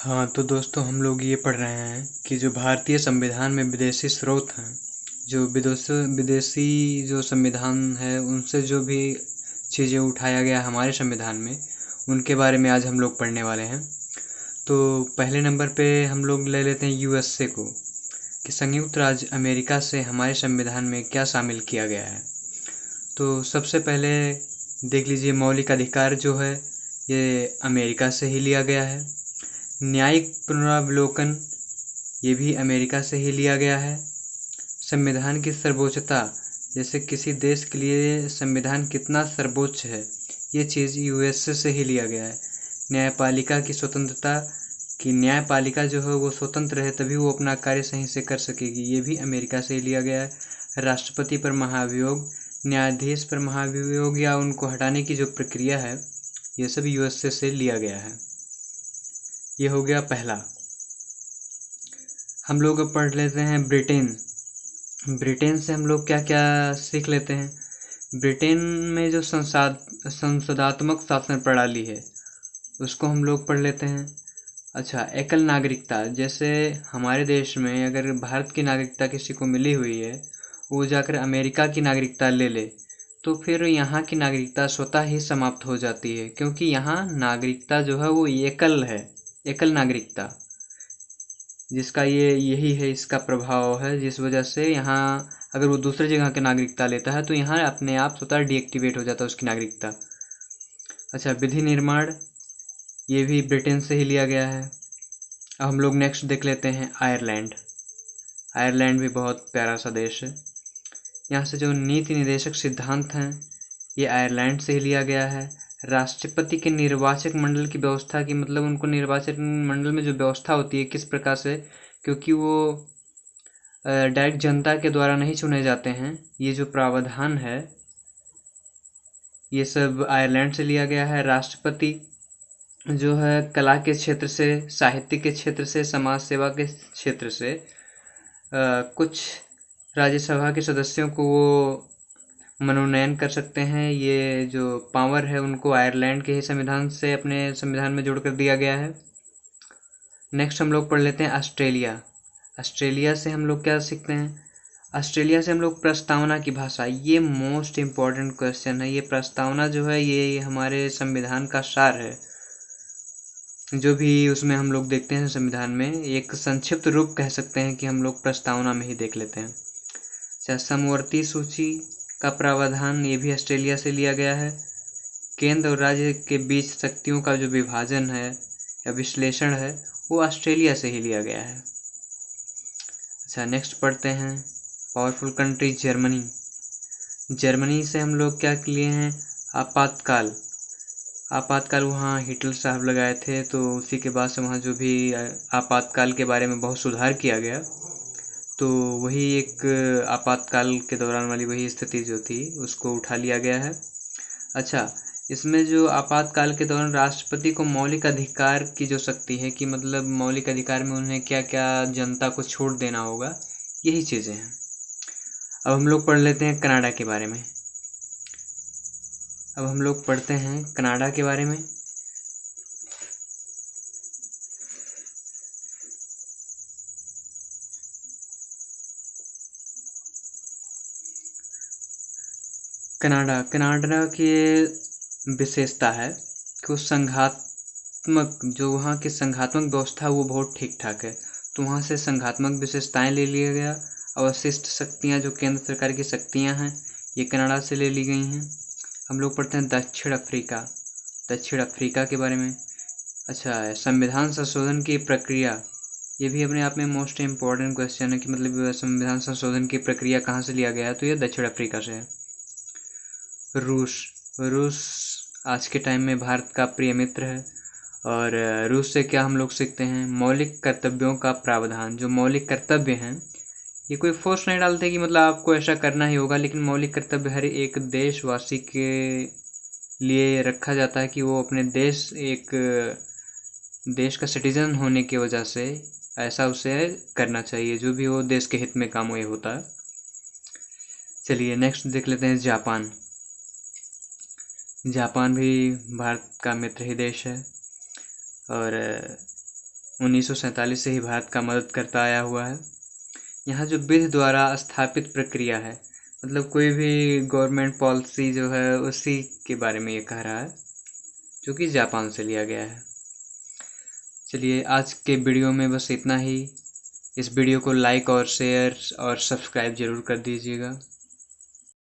हाँ, तो दोस्तों हम लोग ये पढ़ रहे हैं कि जो भारतीय संविधान में विदेशी स्रोत हैं, जो विदेशी जो संविधान है उनसे जो भी चीज़ें उठाया गया हमारे संविधान में, उनके बारे में आज हम लोग पढ़ने वाले हैं। तो पहले नंबर पे हम लोग ले लेते हैं यूएसए को, कि संयुक्त राज्य अमेरिका से हमारे संविधान में क्या शामिल किया गया है। तो सबसे पहले देख लीजिए, मौलिक अधिकार जो है ये अमेरिका से ही लिया गया है। न्यायिक पुनरावलोकन ये भी अमेरिका से ही लिया गया है। संविधान की सर्वोच्चता, जैसे किसी देश के लिए संविधान कितना सर्वोच्च है, ये चीज़ यूएसए से ही लिया गया है। न्यायपालिका की स्वतंत्रता, कि न्यायपालिका जो है वो स्वतंत्र है तभी वो अपना कार्य सही से कर सकेगी, ये भी अमेरिका से ही लिया गया है। राष्ट्रपति पर महाभियोग, न्यायाधीश पर महाभियोग या उनको हटाने की जो प्रक्रिया है, ये सब यूएसए से लिया गया है। ये हो गया पहला। हम लोग अब पढ़ लेते हैं ब्रिटेन। ब्रिटेन से हम लोग क्या क्या सीख लेते हैं। ब्रिटेन में जो संसदात्मक शासन प्रणाली है उसको हम लोग पढ़ लेते हैं। अच्छा, एकल नागरिकता, जैसे हमारे देश में अगर भारत की नागरिकता किसी को मिली हुई है, वो जाकर अमेरिका की नागरिकता ले ले, तो फिर यहाँ की नागरिकता स्वतः ही समाप्त हो जाती है, क्योंकि यहाँ नागरिकता जो है वो एकल है, एकल नागरिकता, जिसका यही है, इसका प्रभाव है, जिस वजह से यहाँ अगर वो दूसरे जगह की नागरिकता लेता है तो यहाँ अपने आप स्वतः डीएक्टिवेट हो जाता है उसकी नागरिकता। अच्छा, विधि निर्माण, ये भी ब्रिटेन से ही लिया गया है। अब हम लोग नेक्स्ट देख लेते हैं आयरलैंड। आयरलैंड भी बहुत प्यारा सा देश है। यहाँ से जो नीति निर्देशक सिद्धांत हैं ये आयरलैंड से ही लिया गया है। राष्ट्रपति के निर्वाचक मंडल की व्यवस्था, की मतलब उनको निर्वाचक मंडल में जो व्यवस्था होती है किस प्रकार से, क्योंकि वो डायरेक्ट जनता के द्वारा नहीं चुने जाते हैं, ये जो प्रावधान है ये सब आयरलैंड से लिया गया है। राष्ट्रपति जो है कला के क्षेत्र से, साहित्य के क्षेत्र से, समाज सेवा के क्षेत्र से कुछ राज्यसभा के सदस्यों को वो मनोनयन कर सकते हैं। ये जो पावर है उनको आयरलैंड के ही संविधान से अपने संविधान में जोड़ कर दिया गया है। नेक्स्ट हम लोग पढ़ लेते हैं ऑस्ट्रेलिया। ऑस्ट्रेलिया से हम लोग क्या सीखते हैं। ऑस्ट्रेलिया से हम लोग प्रस्तावना की भाषा, ये मोस्ट इम्पॉर्टेंट क्वेश्चन है। ये प्रस्तावना जो है ये हमारे संविधान का सार है। जो भी उसमें हम लोग देखते हैं संविधान में, एक संक्षिप्त रूप कह सकते हैं कि हम लोग प्रस्तावना में ही देख लेते हैं। अच्छा, समवर्ती सूची का प्रावधान, ये भी ऑस्ट्रेलिया से लिया गया है। केंद्र और राज्य के बीच शक्तियों का जो विभाजन है या विश्लेषण है वो ऑस्ट्रेलिया से ही लिया गया है। अच्छा, नेक्स्ट पढ़ते हैं पावरफुल कंट्री जर्मनी। जर्मनी से हम लोग क्या लिए हैं, आपातकाल। आपातकाल वहाँ हिटलर साहब लगाए थे, तो उसी के बाद से वहाँ जो भी आपातकाल के बारे में बहुत सुधार किया गया, तो वही एक आपातकाल के दौरान वाली वही स्थिति जो थी उसको उठा लिया गया है। अच्छा, इसमें जो आपातकाल के दौरान राष्ट्रपति को मौलिक अधिकार की जो शक्ति है, कि मतलब मौलिक अधिकार में उन्हें क्या क्या जनता को छूट देना होगा, यही चीज़ें हैं। अब हम लोग पढ़ लेते हैं कनाडा के बारे में। अब हम लोग पढ़ते हैं कनाडा के बारे में। कनाडा की विशेषता है कि वो संघात्मक, जो वहाँ की संघात्मक व्यवस्था वो बहुत ठीक ठाक है, तो वहाँ से संघात्मक विशेषताएं ले लिया गया। अवशिष्ट शक्तियाँ, जो केंद्र सरकार की शक्तियाँ हैं, ये कनाडा से ले ली गई हैं। हम लोग पढ़ते हैं दक्षिण अफ्रीका। दक्षिण अफ्रीका के बारे में। अच्छा, संविधान संशोधन की प्रक्रिया, ये भी अपने आप में मोस्ट इम्पॉर्टेंट क्वेश्चन है, कि मतलब संविधान संशोधन की प्रक्रिया कहाँ से लिया गया है, तो ये दक्षिण अफ्रीका से है। रूस आज के टाइम में भारत का प्रिय मित्र है। और रूस से क्या हम लोग सीखते हैं, मौलिक कर्तव्यों का प्रावधान। जो मौलिक कर्तव्य हैं ये कोई फोर्स नहीं डालते कि मतलब आपको ऐसा करना ही होगा, लेकिन मौलिक कर्तव्य हर एक देशवासी के लिए रखा जाता है, कि वो अपने देश का सिटीजन होने की वजह से ऐसा उसे करना चाहिए, जो भी हो देश के हित में काम ये होता है। चलिए नेक्स्ट देख लेते हैं जापान। जापान भी भारत का मित्र ही देश है। और 1947 से ही भारत का मदद करता आया हुआ है। यहाँ जो विधि द्वारा स्थापित प्रक्रिया है, मतलब कोई भी गवर्नमेंट पॉलिसी जो है उसी के बारे में ये कह रहा है, जो कि जापान से लिया गया है। चलिए आज के वीडियो में बस इतना ही। इस वीडियो को लाइक और शेयर और सब्सक्राइब जरूर कर दीजिएगा।